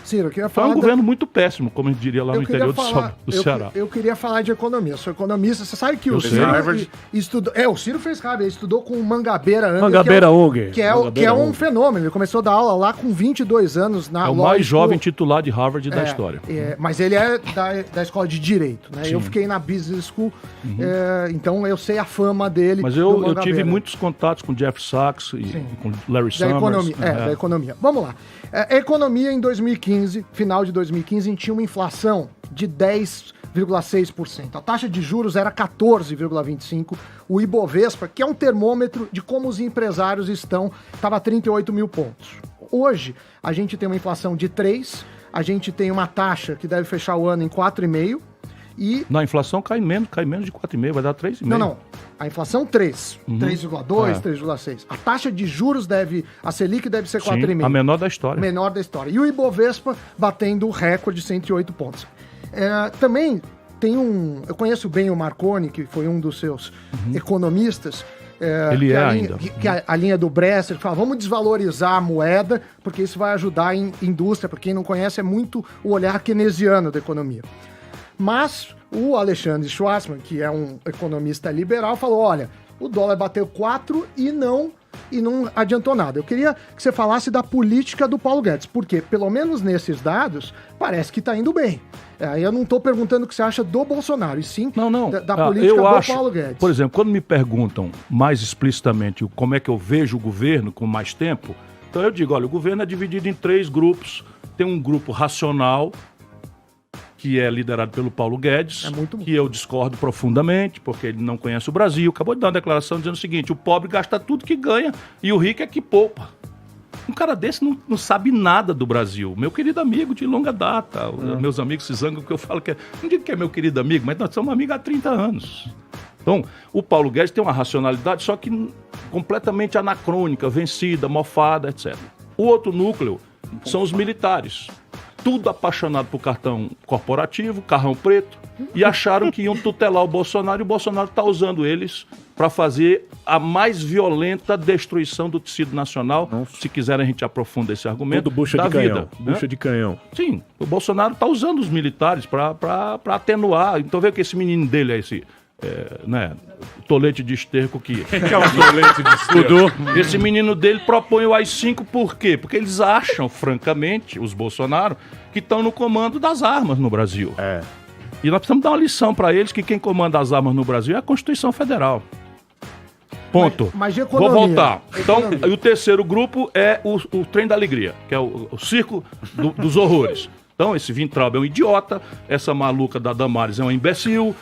Ciro, eu queria Foi falar... um governo muito péssimo, como a gente diria lá no Eu queria interior falar- do Ceará. Eu queria falar de economia. Eu sou economista. Você sabe que Eu o sei. Ciro Harvard. estudou... O Ciro fez Harvard. Ele estudou com o Mangabeira Unger. Mangabeira Unger. Que é um fenômeno. Ele começou a dar aula lá com 22 anos na É o Law mais School. jovem titular de Harvard da história. Mas ele é da escola de Direito, né? Sim. Eu fiquei na Business School, então eu sei a fama dele. Mas do eu tive Mangabeira. muitos contatos com Jeff Sachs e com Larry Da Summers. economia, da economia. Vamos lá. A economia em 2015, final de 2015, tinha uma inflação de 10,6%. A taxa de juros era 14,25%. O Ibovespa, que é um termômetro de como os empresários estão, estava a 38 mil pontos. Hoje, a gente tem uma inflação de 3%, a gente tem uma taxa que deve fechar o ano em 4,5%. E... Na inflação cai menos de 4,5%, vai dar 3,5%. Não. A inflação 3, 3,2, 3,6. A taxa de juros a Selic deve ser 4,5. A menor da história. Menor da história. E o Ibovespa batendo o recorde de 108 pontos. Também tem eu conheço bem o Marconi, que foi um dos seus economistas. Ele é ainda. Que a linha do Bresser, que fala, vamos desvalorizar a moeda, porque isso vai ajudar em indústria. Para quem não conhece, é muito o olhar keynesiano da economia. Mas o Alexandre Schwartzman, que é um economista liberal, falou, olha, o dólar bateu 4 e não adiantou nada. Eu queria que você falasse da política do Paulo Guedes, porque, pelo menos nesses dados, parece que está indo bem. Eu não estou perguntando o que você acha do Bolsonaro, e sim da política do Paulo Guedes. Por exemplo, quando me perguntam mais explicitamente como é que eu vejo o governo com mais tempo, então eu digo, olha, o governo é dividido em 3 grupos. Tem um grupo racional, que é liderado pelo Paulo Guedes, que eu discordo profundamente, porque ele não conhece o Brasil. Acabou de dar uma declaração dizendo o seguinte, o pobre gasta tudo que ganha e o rico é que poupa. Um cara desse não sabe nada do Brasil. Meu querido amigo de longa data, meus amigos se zangam porque eu falo que não digo que é meu querido amigo, mas nós somos amigos há 30 anos. Então, o Paulo Guedes tem uma racionalidade, só que completamente anacrônica, vencida, mofada, etc. O outro núcleo são os militares. Tudo apaixonado por cartão corporativo, carrão preto, e acharam que iam tutelar o Bolsonaro, e o Bolsonaro está usando eles para fazer a mais violenta destruição do tecido nacional. Nossa. Se quiserem, a gente aprofunda esse argumento. Tudo bucha da de vida, canhão. né? Bucha de canhão. Sim, o Bolsonaro está usando os militares para atenuar. Então vê que esse menino dele é esse... tolete de esterco que é um tolete de esterco? Esse menino dele propõe o AI-5 por quê? Porque eles acham, francamente, os Bolsonaro, que estão no comando das armas no Brasil. E nós precisamos dar uma lição para eles que quem comanda as armas no Brasil é a Constituição Federal. Ponto. Mas de economia, vou voltar. Economia. Então, e o terceiro grupo é o Trem da Alegria, que é o circo dos horrores. Então, esse Weintraub é um idiota, essa maluca da Damares é um imbecil,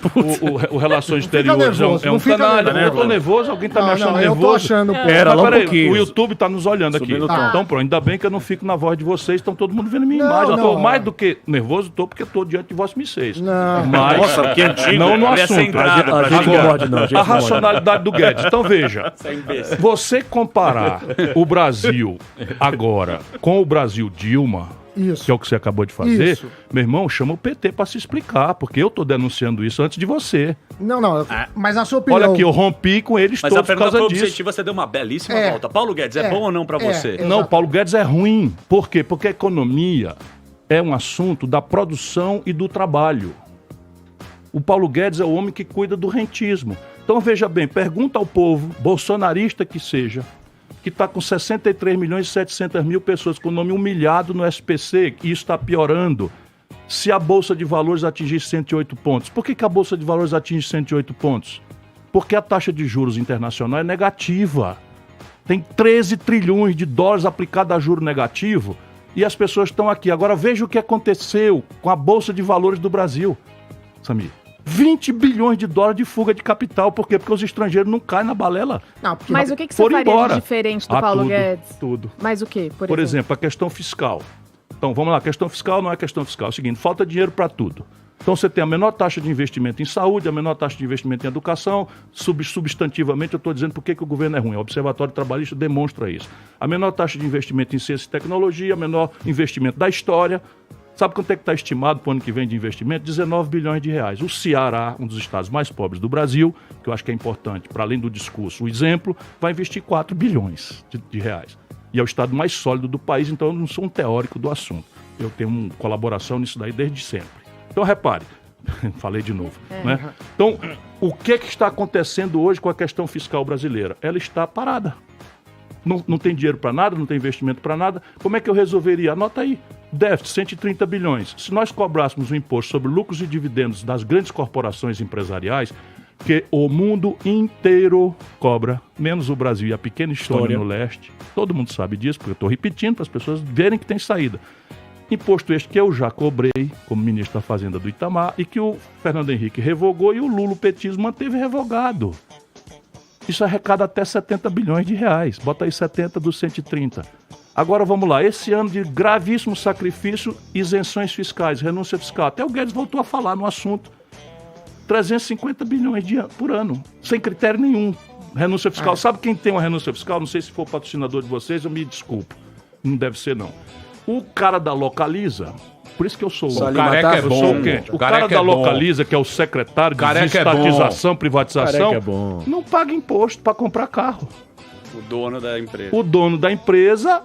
o Relações Exteriores é um canalha. Eu tô nervoso, alguém tá me achando nervoso? Eu tô achando... Pera, lá um pouquinho. O YouTube tá nos olhando aqui. Então, pronto, ainda bem que eu não fico na voz de vocês, estão todo mundo vendo minha imagem. Eu tô mais do que nervoso, porque eu tô diante de vós vocês. Mas, Nossa, que antigo. não no Ele é assunto. centrado pra gente Agora, pode, não, a gente a pode. racionalidade do Guedes. Então, veja, você comparar o Brasil agora com o Brasil Dilma, Isso. que é o que você acabou de fazer, Isso. meu irmão, chama o PT pra se explicar, porque eu tô denunciando isso antes de você. Não, mas na sua opinião... Olha aqui, eu rompi com eles Mas a todos por pergunta foi causa disso. objetiva, você deu uma belíssima É. volta. Paulo Guedes, é bom ou não pra você? Não, Paulo Guedes é ruim. Por quê? Porque a economia é um assunto da produção e do trabalho. O Paulo Guedes é o homem que cuida do rentismo. Então, veja bem, pergunta ao povo, bolsonarista que seja, que está com 63 milhões e 700 mil pessoas com o nome humilhado no SPC, e isso está piorando. Se a Bolsa de Valores atingir 108 pontos. Por que a Bolsa de Valores atinge 108 pontos? Porque a taxa de juros internacional é negativa. Tem 13 trilhões de dólares aplicado a juro negativo e as pessoas estão aqui. Agora veja o que aconteceu com a Bolsa de Valores do Brasil, Samir. 20 bilhões de dólares de fuga de capital. Por quê? Porque os estrangeiros não caem na balela. Mas o que você foram faria embora. de diferente do Paulo tudo, Guedes? Tudo. Mas o quê, Por exemplo, a questão fiscal. Então, vamos lá, a questão fiscal não é questão fiscal. É o seguinte, falta dinheiro para tudo. Então, você tem a menor taxa de investimento em saúde, a menor taxa de investimento em educação. Substantivamente, eu estou dizendo por que o governo é ruim. O Observatório Trabalhista demonstra isso. A menor taxa de investimento em ciência e tecnologia, a menor investimento da história. Sabe quanto é que está estimado para o ano que vem de investimento? 19 bilhões de reais. O Ceará, um dos estados mais pobres do Brasil, que eu acho que é importante, para além do discurso, o exemplo, vai investir 4 bilhões de reais. E é o estado mais sólido do país, então eu não sou um teórico do assunto. Eu tenho uma colaboração nisso daí desde sempre. Então, repare, falei de novo, né? Então, o que está acontecendo hoje com a questão fiscal brasileira? Ela está parada. Não tem dinheiro para nada, não tem investimento para nada. Como é que eu resolveria? Anota aí. Déficit, 130 bilhões. Se nós cobrássemos um imposto sobre lucros e dividendos das grandes corporações empresariais, que o mundo inteiro cobra, menos o Brasil e a pequena Estônia no leste, todo mundo sabe disso, porque eu estou repetindo para as pessoas verem que tem saída. Imposto este que eu já cobrei, como ministro da Fazenda do Itamar, e que o Fernando Henrique revogou e o Lula, o petismo, manteve revogado. Isso arrecada até 70 bilhões de reais. Bota aí 70 dos 130. Agora vamos lá. Esse ano de gravíssimo sacrifício, isenções fiscais, renúncia fiscal. Até o Guedes voltou a falar no assunto. 350 bilhões por ano, sem critério nenhum. Renúncia fiscal. Sabe quem tem uma renúncia fiscal? Não sei se for patrocinador de vocês, eu me desculpo. Não deve ser, não. O cara da Localiza, por isso que eu sou o careca é bom. Sou quente. O cara da Localiza, que é o secretário de desestatização, privatização, não paga imposto para comprar carro. O dono da empresa. O dono da empresa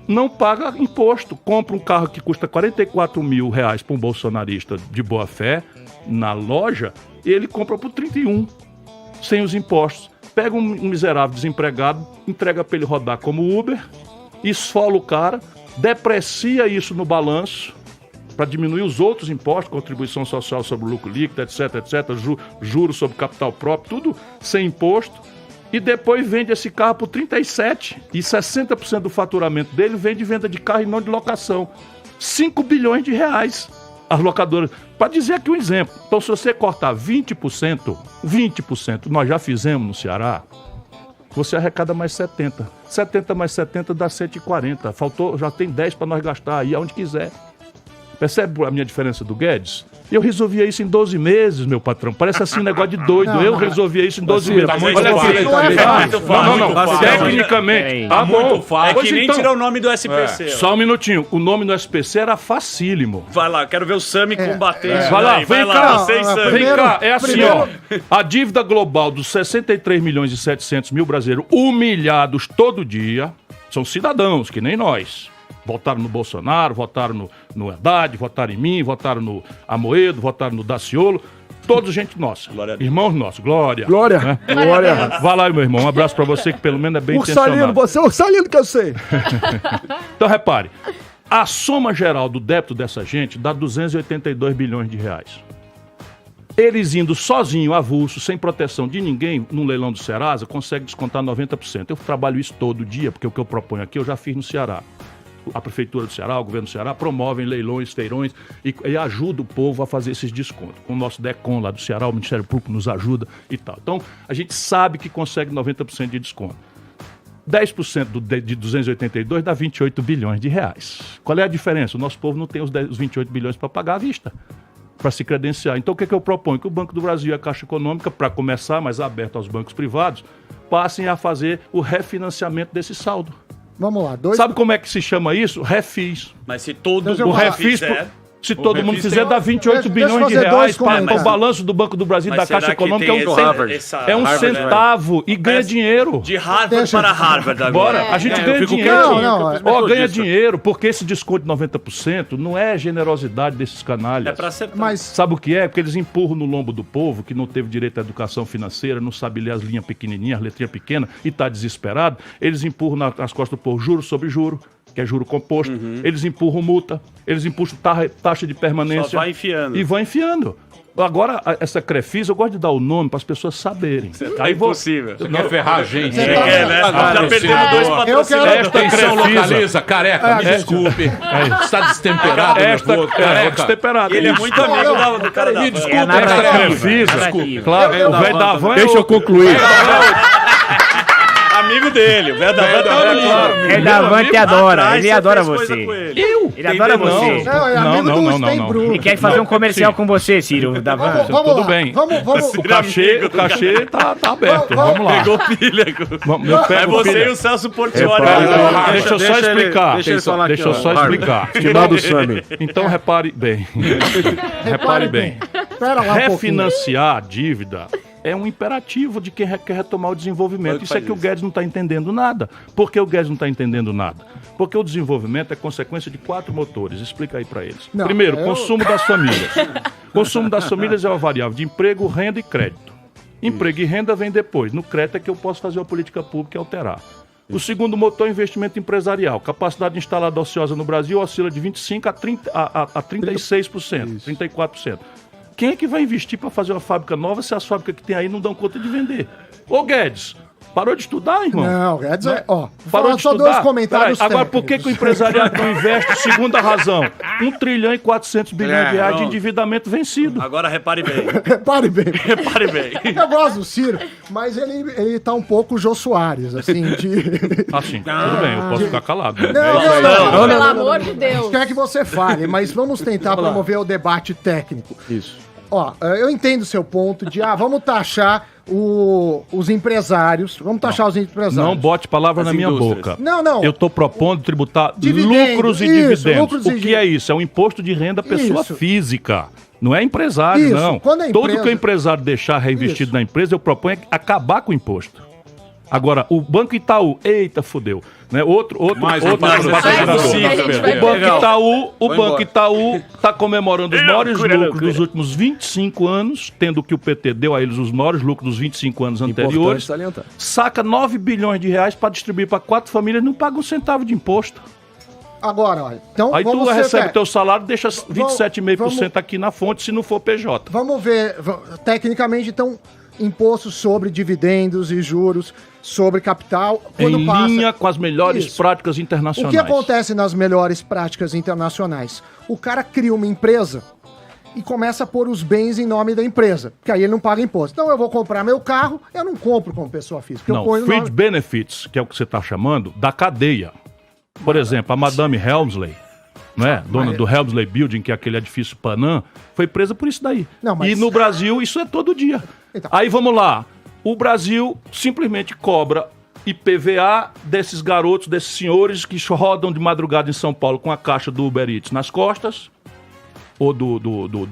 não paga imposto. Compra um carro que custa 44 mil reais para um bolsonarista de boa fé na loja, e ele compra por 31, sem os impostos. Pega um miserável desempregado, entrega para ele rodar como Uber, esfola o cara, deprecia isso no balanço para diminuir os outros impostos, contribuição social sobre o lucro líquido, etc, juros sobre capital próprio, tudo sem imposto, e depois vende esse carro por 37, e 60% do faturamento dele vem de venda de carro e não de locação. 5 bilhões de reais as locadoras. Para dizer aqui um exemplo, então se você cortar 20%, nós já fizemos no Ceará, você arrecada mais 70. 70 mais 70 dá 140. Faltou, já tem 10 para nós gastar aí aonde quiser. Percebe a minha diferença do Guedes? Eu resolvia isso em 12 meses, meu patrão. Parece assim um negócio de doido. Eu resolvia isso em 12 meses. Não. Tecnicamente. Tá muito fácil. É que nem então, tirar o nome do SPC. Só um minutinho. O nome do SPC era facílimo. Vai lá, quero ver o Sami combater isso. Vai lá, vem cá. Você e Sami. Vem cá, é assim, ó. A dívida global dos 63 milhões e 700 mil brasileiros humilhados todo dia são cidadãos, que nem nós. Votaram no Bolsonaro, votaram no Haddad, votaram em mim, votaram no Amoedo, votaram no Daciolo. Todos gente nossa. Irmãos nossos. Glória. Glória. Glória. Vai lá, meu irmão. Um abraço pra você que pelo menos é bem intencionado. Você é o Ursalino que eu sei. Então, repare. A soma geral do débito dessa gente dá 282 bilhões de reais. Eles indo sozinho, avulso, sem proteção de ninguém, no leilão do Serasa, conseguem descontar 90%. Eu trabalho isso todo dia, porque o que eu proponho aqui eu já fiz no Ceará. A Prefeitura do Ceará, o Governo do Ceará, promovem leilões, feirões e ajuda o povo a fazer esses descontos. Com o nosso DECOM lá do Ceará, o Ministério Público nos ajuda e tal. Então, a gente sabe que consegue 90% de desconto. 10% de 282 dá 28 bilhões de reais. Qual é a diferença? O nosso povo não tem os 28 bilhões para pagar à vista, para se credenciar. Então, o que eu proponho? Que o Banco do Brasil e a Caixa Econômica, para começar, mas aberto aos bancos privados, passem a fazer o refinanciamento desse saldo. Vamos lá. Sabe como é que se chama isso? Refis. Mas se todo mundo fizer... Se todo mundo fizer, dá 28 bilhões de reais para o balanço do Banco do Brasil e da Caixa Econômica. É um centavo e ganha dinheiro. De Harvard para Harvard agora. Bora, a gente ganha dinheiro. Ganha dinheiro, porque esse desconto de 90% não é generosidade desses canalhas. É para ser... Mas sabe o que é? Porque eles empurram no lombo do povo, que não teve direito à educação financeira, não sabe ler as linhas pequenininhas, as letrinhas pequenas, e está desesperado. Eles empurram nas costas do povo juros sobre juro, que é juro composto, eles empurram multa, eles empurram taxa de permanência. Só vai enfiando. E vai enfiando. Agora, essa Crefisa, eu gosto de dar o nome para as pessoas saberem. Tá impossível. Você quer ferrar a gente. Você quer, né? Já perdemos 2 patrocinadores. Esta Crefisa... Localiza, careca, me desculpe. Está destemperado, destemperado. Ele é muito amigo do cara da Me desculpe, esta Crefisa. Claro, o velho da van Deixa eu concluir. Amigo dele, o Verdavan tá amigo. Verdavan te adora, ele adora você. Ele adora você. Não. Ele quer fazer um comercial com você, Ciro. Verdavan. Tudo bem. O cachê tá aberto. Vamos lá. Pegou pilha. É você e o Celso Portiolli. Deixa eu só explicar. Deixa eu só explicar. Final do Sami. Então repare bem. Repare bem. Refinanciar a dívida é um imperativo de quem quer retomar o desenvolvimento. Isso é que o Guedes não está entendendo nada. Por que o Guedes não está entendendo nada? Porque o desenvolvimento é consequência de 4 motores. Explica aí para eles. Não, Primeiro, consumo das famílias. Consumo das famílias é uma variável de emprego, renda e crédito. Emprego e renda vem depois. No crédito é que eu posso fazer uma política pública e alterar. O segundo motor é investimento empresarial. Capacidade instalada ociosa no Brasil oscila de 25% a 36%, 34%. Quem é que vai investir para fazer uma fábrica nova se as fábricas que tem aí não dão conta de vender? Ô Guedes, parou de estudar, irmão? Não, Guedes é... Ó, parou de só estudar? dois comentários Agora, por que o empresariado não investe? Segunda razão, 1 trilhão e 400 bilhões de reais de endividamento vencido. Agora repare bem. Repare bem. Repare bem. Eu gosto do Ciro, mas ele tá um pouco Jô Soares, assim, de... Assim, tudo bem, eu posso ficar calado. Né? Não, Pelo amor de Deus. quer que você fale, mas vamos tentar promover o debate técnico. Isso. Ó, eu entendo o seu ponto de, vamos taxar os empresários. Vamos taxar os empresários. Não bote palavra na minha indústrias. boca. Não. Eu estou propondo tributar Dividendo, lucros e isso, dividendos. lucros O e que é isso? É um imposto de renda pessoa Isso. física. Não é empresário, Isso, não. quando é Todo empresa- que o empresário deixar reinvestido Isso. na empresa, eu proponho acabar com o imposto. Agora, o Banco Itaú, eita, fudeu. Né? Outro Mais um patrocinador. que a gente vai O Banco Legal. Itaú, Vou embora. está comemorando os maiores lucros dos últimos 25 anos, tendo que o PT deu a eles os maiores lucros dos 25 anos Importante anteriores. salientar. Saca 9 bilhões de reais para distribuir para 4 famílias, não paga um centavo de imposto. Agora, olha, então Aí tu vamos recebe ser- teu salário, deixa 27,5% aqui na fonte, se não for PJ. Vamos ver, tecnicamente, então, impostos sobre dividendos e juros sobre capital, quando Em passa... linha com as melhores Isso. práticas O internacionais. que acontece nas melhores práticas internacionais? O cara cria uma empresa e começa a pôr os bens em nome da empresa, que aí ele não paga imposto. Então eu vou comprar meu carro, eu não compro como pessoa física. Eu Não, ponho no fringe nome... benefits, que é o que você está chamando, da cadeia. Por exemplo, a Madame Helmsley, né, dona do Helmsley Building, que é aquele edifício Panam, foi presa por isso daí. Não, mas- E no Brasil, isso é todo dia. Então. Aí vamos lá. O Brasil simplesmente cobra IPVA desses garotos, desses senhores que rodam de madrugada em São Paulo com a caixa do Uber Eats nas costas, ou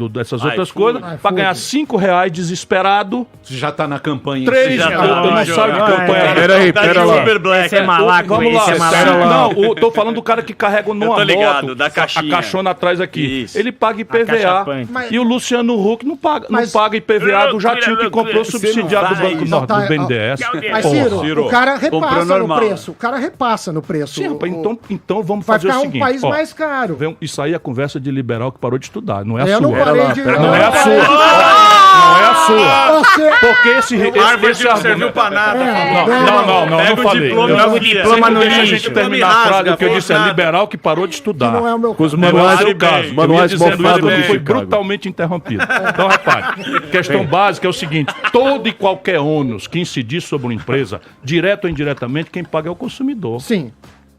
dessas outras iFood. coisas, para ganhar R$5 desesperado, Você já tá na campanha. 3 já eu tá não na sabe que jogada. campanha. Peraí, Tá pera de lá. Super Black. Esse é malaco, Vamos lá. esse é Pera malaco. lá. Não, tô falando do cara que carrega numa tô ligado, moto, da caixinha. a caixona atrás aqui. Isso. Ele paga caixa IPVA. punk. Mas- E o Luciano Huck não paga Mas- IPVA do jatinho que comprou Você subsidiado do não vai. Banco Não, Norte, tá, do BNDES. Mas, Porra. Ciro, o cara repassa comprou no normal. preço. O cara repassa no preço. Sim, rapaz, então vamos Vai fazer o ficar um seguinte. país ó, mais caro. Isso aí é conversa de liberal que parou de estudar, não é a Eu sua. não parei de... Não é a eu sua. parei Não é a sua. Você... Porque esse Harvard não serviu argumento... pra nada. Não Pega não o falei. diploma Eu- e Joga o diploma no Deixa a lixo. gente terminar a frase, o que eu disse é liberal que parou de estudar. não é o meu Com os caso. Não é o manuais, seu caso. Eu ia manuais dizendo isso mofados que do foi Chicago. brutalmente interrompido. Então, repare, questão básica é o seguinte, todo e qualquer ônus que incidir sobre uma empresa, direto ou indiretamente, quem paga é o consumidor. Sim.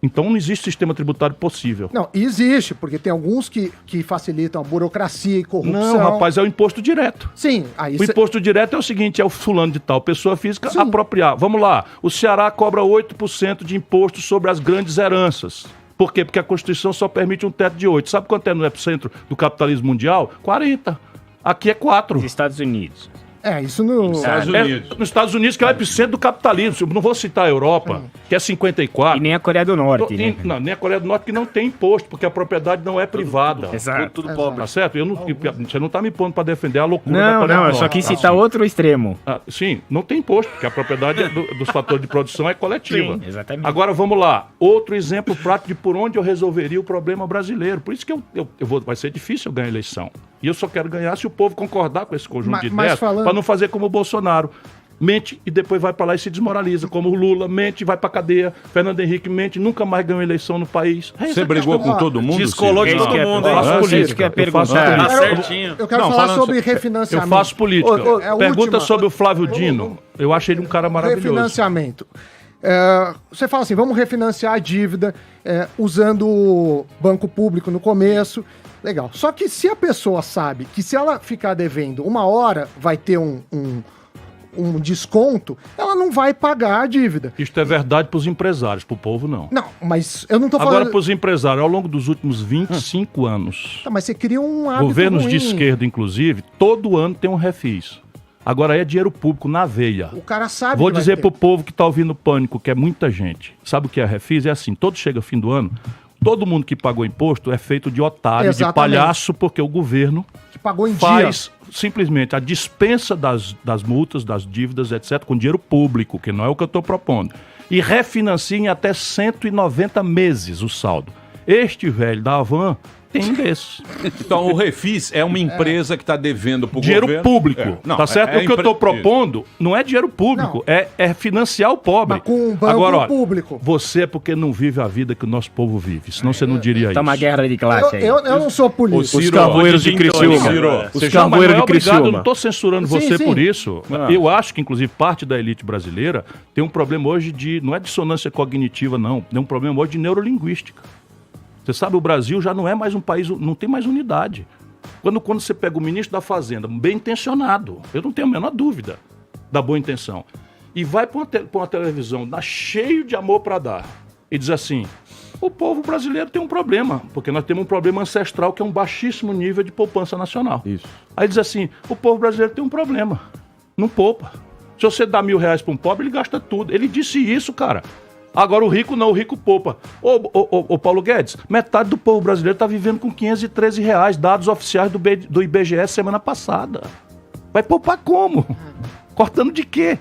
Então não existe sistema tributário possível. Não, existe, porque tem alguns que facilitam a burocracia e corrupção. Não, rapaz, é o imposto direto. Sim, aí O imposto direto é o seguinte, é o fulano de tal, pessoa física, Sim. apropriar. Vamos lá, o Ceará cobra 8% de imposto sobre as grandes heranças. Por quê? Porque a Constituição só permite um teto de 8%. Sabe quanto é no epicentro do capitalismo mundial? 40%. Aqui é 4%. Nos Estados Unidos. isso no... Estados Unidos. Nos Estados Unidos, que é o epicentro do capitalismo. Eu não vou citar a Europa, que é 54%. E nem a Coreia do Norte, né? Não, nem a Coreia do Norte, que não tem imposto, porque a propriedade não é privada. Exato. Tudo pobre. Tá certo? Você não tá me pondo para defender a loucura da Não, Coreia não, do eu só Norte. quis citar outro extremo. Sim, não tem imposto, porque a propriedade dos fatores de produção é coletiva. Sim, exatamente. Agora vamos lá. Outro exemplo prático de por onde eu resolveria o problema brasileiro. Por isso que vai ser difícil eu ganhar a eleição. E eu só quero ganhar se o povo concordar com esse conjunto de Mas ideias, falando- para não fazer como o Bolsonaro. Mente e depois vai para lá e se desmoraliza. Como o Lula mente e vai para cadeia. Fernando Henrique mente, nunca mais ganhou eleição no país. É Você essa a brigou questão. com todo mundo? Descolou de Ciro? todo mundo, Eu hein? faço política, Eu faço perguntar. Tá política. certinho. Eu quero Não, falar falando sobre Eu refinanciamento. faço política. É a Pergunta última. sobre o Flávio Dino. Eu achei ele um cara maravilhoso. Refinanciamento. Você fala assim, vamos refinanciar a dívida usando o banco público no começo. Legal. Só que se a pessoa sabe que se ela ficar devendo uma hora vai ter um desconto, ela não vai pagar a dívida. Isto é verdade para os empresários, para o povo não. Não, mas eu não tô falando... Agora, para os empresários, ao longo dos últimos 25 anos, Tá, mas você cria um hábito governos de ruim. esquerda, inclusive, todo ano tem um refis. Agora é dinheiro público na veia. O cara sabe. Vou que vai dizer ter. pro povo que tá ouvindo Pânico, que é muita gente. Sabe o que é a Refis? É assim, todo chega fim do ano, todo mundo que pagou imposto é feito de otário, Exatamente. de palhaço, porque o governo Que pagou em faz simplesmente a dispensa das multas, das dívidas, etc., com dinheiro público, que não é o que eu estou propondo. E refinancia em até 190 meses o saldo. Este velho da Havan tem um desses. Então, o Refis é uma empresa que está devendo para o Dinheiro governo. público, Não, tá certo? O que eu estou Isso. propondo não é dinheiro público, é financiar o pobre. Mas com um banco Agora, olha, público. você é porque não vive a vida que o nosso povo vive, senão você não diria Tá uma isso. guerra de classe aí. Eu não sou político. Os cavoeiros de Criciúma. Os Não, mas cavoeiros não é de obrigado, eu Criciúma. não estou censurando Sim, você sim. por isso. Eu acho que, inclusive, parte da elite brasileira tem um problema hoje não é dissonância cognitiva, não. Tem um problema hoje de neurolinguística. Você sabe, o Brasil já não é mais um país, não tem mais unidade. Quando você pega o ministro da Fazenda, bem intencionado, eu não tenho a menor dúvida da boa intenção, e vai para uma televisão cheio de amor para dar, e diz assim, o povo brasileiro tem um problema, porque nós temos um problema ancestral que é um baixíssimo nível de poupança nacional. Isso. Aí diz assim, o povo brasileiro tem um problema, não poupa. Se você dá R$1.000 para um pobre, ele gasta tudo. Ele disse isso, cara. Agora o rico não, o rico poupa. Ô Paulo Guedes, metade do povo brasileiro está vivendo com R$513, dados oficiais do IBGE semana passada. Vai poupar como? Cortando de quê?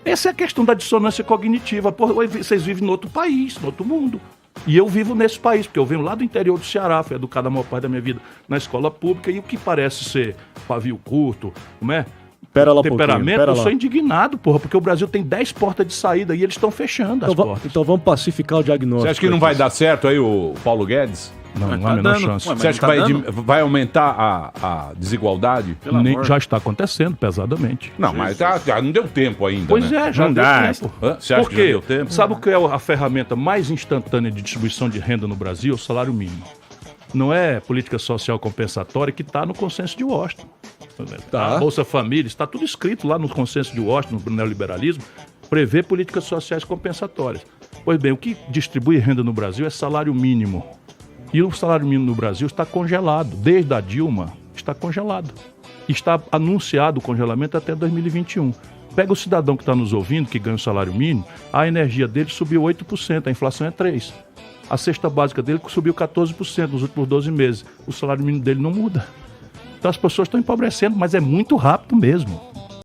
Essa é a questão da dissonância cognitiva. Porra, vocês vivem em outro país, em outro mundo. E eu vivo nesse país, porque eu venho lá do interior do Ceará, fui educado a maior parte da minha vida na escola pública, e o que parece ser pavio curto, como é? Pera lá um Temperamento, pouquinho, pera eu lá. sou indignado, porra, porque o Brasil tem 10 portas de saída e eles estão fechando as portas. Então vamos pacificar o diagnóstico. Você acha que não vai dar certo aí o Paulo Guedes? Não, não tá há a menor dando. chance. Ué, mas Você acha que não tá vai aumentar a desigualdade? Pelo amor. Já está acontecendo pesadamente. Não, mas já não deu tempo ainda, Pois né? é, já Não deu dá. tempo. Hã? Você acha Por que já quê? deu tempo? Sabe o que é a ferramenta mais instantânea de distribuição de renda no Brasil? O salário mínimo. Não é política social compensatória que está no consenso de Washington. Tá. A Bolsa Família, está tudo escrito lá no consenso de Washington, no neoliberalismo, prevê políticas sociais compensatórias. Pois bem, o que distribui renda no Brasil é salário mínimo. E o salário mínimo no Brasil está congelado. Desde a Dilma, está congelado. Está anunciado o congelamento até 2021. Pega o cidadão que está nos ouvindo, que ganha o salário mínimo, a energia dele subiu 8%, a inflação é 3%. A cesta básica dele subiu 14% nos últimos 12 meses. O salário mínimo dele não muda. Então as pessoas estão empobrecendo, mas é muito rápido mesmo.